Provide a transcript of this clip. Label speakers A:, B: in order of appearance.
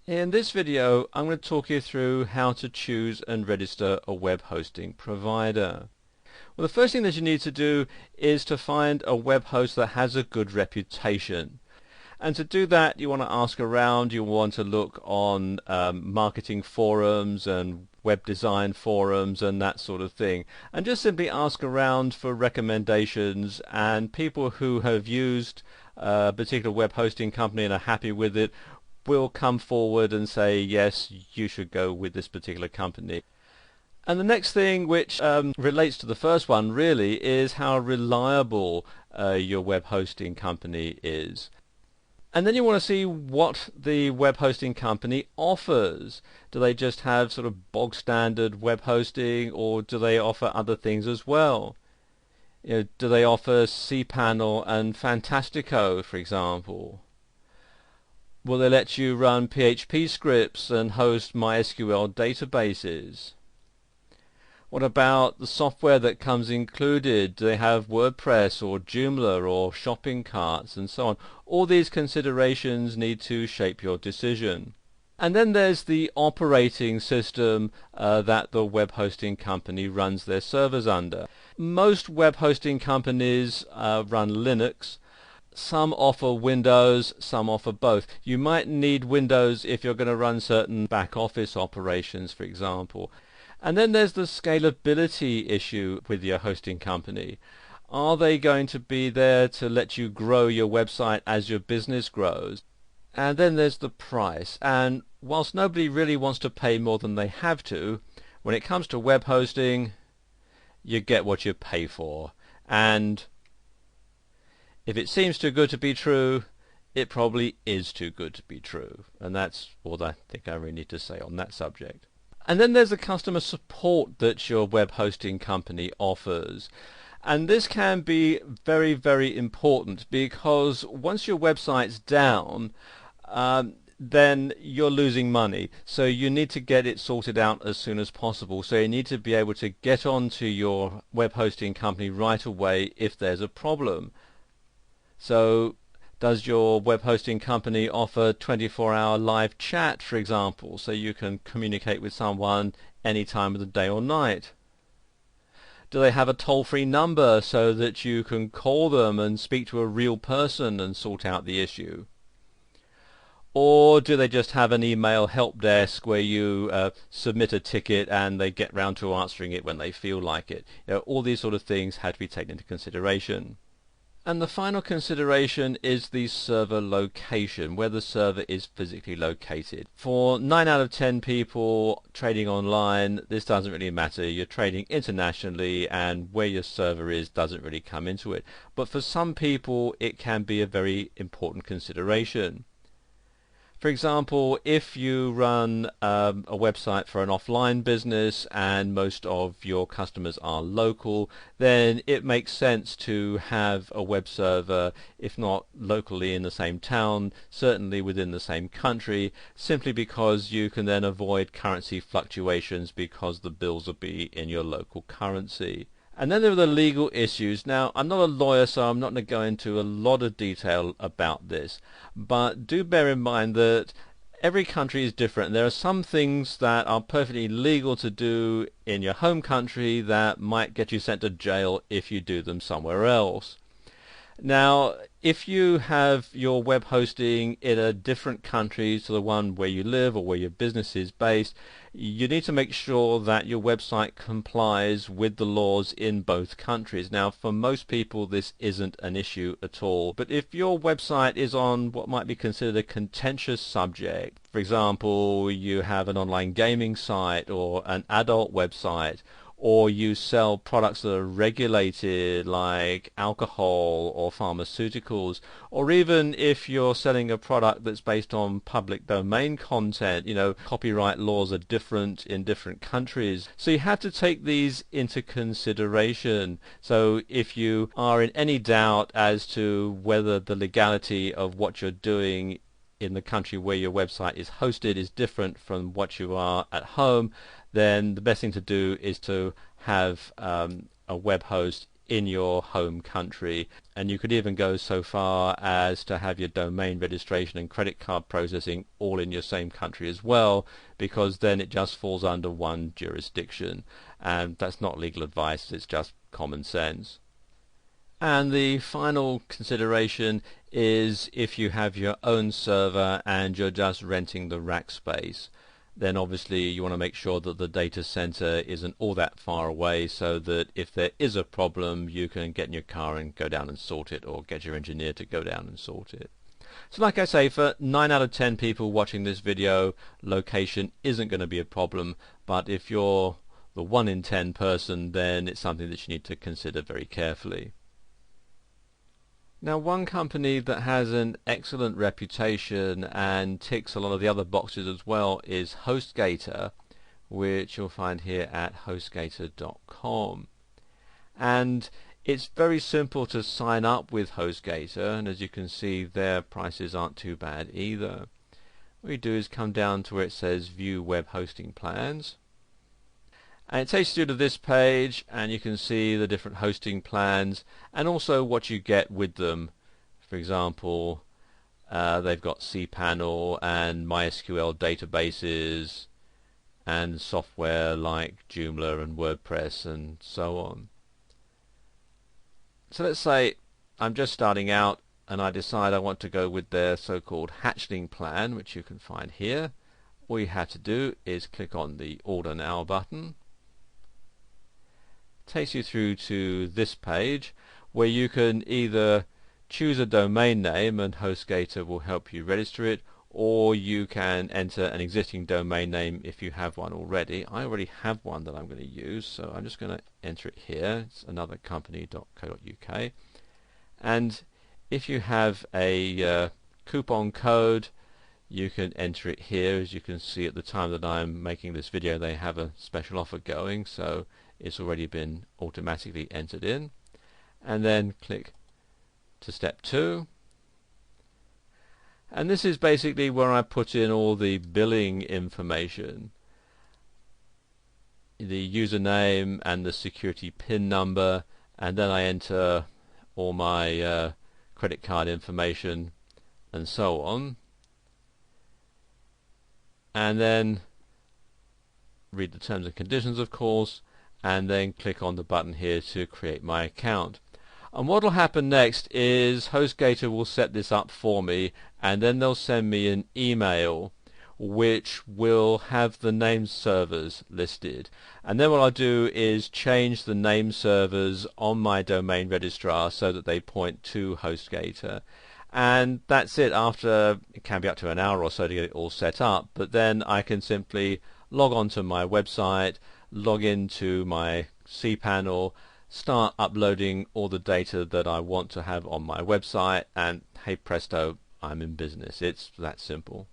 A: In this video, I'm going to talk you through how to choose and register a web hosting provider. Well, the first thing that you need to do is to find a web host that has a good reputation. And to do that, you want to ask around, you want to look on marketing forums and web design forums and that sort of thing. And just simply ask around for recommendations, and people who have used a particular web hosting company and are happy with it will come forward and say, yes, you should go with this particular company. And the next thing, which relates to the first one really, is how reliable your web hosting company is. And then you want to see what the web hosting company offers. Do they just have sort of bog standard web hosting, or do they offer other things as well? Do they offer cPanel and Fantastico, for example? Will they let you run PHP scripts and host MySQL databases? What about the software that comes included? Do they have WordPress or Joomla or shopping carts and so on? All these considerations need to shape your decision. And then there's the operating system that the web hosting company runs their servers under. Most web hosting companies run Linux. Some offer Windows, some offer both. You might need Windows if you're going to run certain back office operations, for example. And then there's the scalability issue with your hosting company. Are they going to be there to let you grow your website as your business grows? And then there's the price. And whilst nobody really wants to pay more than they have to, when it comes to web hosting, you get what you pay for. And if it seems too good to be true, it probably is too good to be true. And that's all I think I really need to say on that subject. And then there's the customer support that your web hosting company offers. And this can be very, very important, because once your website's down, then you're losing money. So you need to get it sorted out as soon as possible. So you need to be able to get onto your web hosting company right away if there's a problem. So does your web hosting company offer 24-hour live chat, for example, so you can communicate with someone any time of the day or night? Do they have a toll-free number so that you can call them and speak to a real person and sort out the issue? Or do they just have an email help desk where you submit a ticket and they get round to answering it when they feel like it? All these sort of things have to be taken into consideration. And the final consideration is the server location, where the server is physically located. For 9 out of 10 people trading online, this doesn't really matter. You're trading internationally, and where your server is doesn't really come into it. But for some people, it can be a very important consideration. For example, if you run a website for an offline business and most of your customers are local, then it makes sense to have a web server, if not locally in the same town, certainly within the same country, simply because you can then avoid currency fluctuations because the bills will be in your local currency. And then there are the legal issues. Now, I'm not a lawyer, so I'm not going to go into a lot of detail about this. But do bear in mind that every country is different. There are some things that are perfectly legal to do in your home country that might get you sent to jail if you do them somewhere else. Now, if you have your web hosting in a different country to the one where you live or where your business is based, you need to make sure that your website complies with the laws in both countries. Now, for most people, this isn't an issue at all. But if your website is on what might be considered a contentious subject, for example, you have an online gaming site or an adult website, or you sell products that are regulated like alcohol or pharmaceuticals, or even if you're selling a product that's based on public domain content, copyright laws are different in different countries. So you have to take these into consideration. So if you are in any doubt as to whether the legality of what you're doing in the country where your website is hosted is different from what you are at home, then the best thing to do is to have a web host in your home country, and you could even go so far as to have your domain registration and credit card processing all in your same country as well, because then it just falls under one jurisdiction, and that's not legal advice, it's just common sense. And the final consideration is if you have your own server and you're just renting the rack space, then obviously you want to make sure that the data center isn't all that far away, so that if there is a problem you can get in your car and go down and sort it, or get your engineer to go down and sort it. So like I say, for 9 out of 10 people watching this video, location isn't going to be a problem, but if you're the 1 in 10 person, then it's something that you need to consider very carefully. Now, one company that has an excellent reputation and ticks a lot of the other boxes as well is HostGator, which you'll find here at HostGator.com. And it's very simple to sign up with HostGator, and as you can see, their prices aren't too bad either. What you do is come down to where it says View Web Hosting Plans, and it takes you to this page, and you can see the different hosting plans and also what you get with them. For example, they've got cPanel and MySQL databases and software like Joomla and WordPress and so on. So let's say I'm just starting out and I decide I want to go with their so-called hatchling plan, which you can find here. All you have to do is click on the Order Now button. Takes you through to this page where you can either choose a domain name and HostGator will help you register it, or you can enter an existing domain name if you have one already. I already have one that I'm going to use, so I'm just going to enter it here. It's anothercompany.co.uk, and if you have a coupon code, you can enter it here. As you can see, at the time that I'm making this video, they have a special offer going, so it's already been automatically entered in. And then click to step 2, and this is basically where I put in all the billing information, the username and the security PIN number, and then I enter all my credit card information and so on, and then read the terms and conditions, of course, and then click on the button here to create my account. And what will happen next is HostGator will set this up for me, and then they'll send me an email which will have the name servers listed, and then what I'll do is change the name servers on my domain registrar so that they point to HostGator, and that's it. After, it can be up to an hour or so to get it all set up, but then I can simply log on to my website, log into my cPanel, start uploading all the data that I want to have on my website, and hey presto, I'm in business. It's that simple.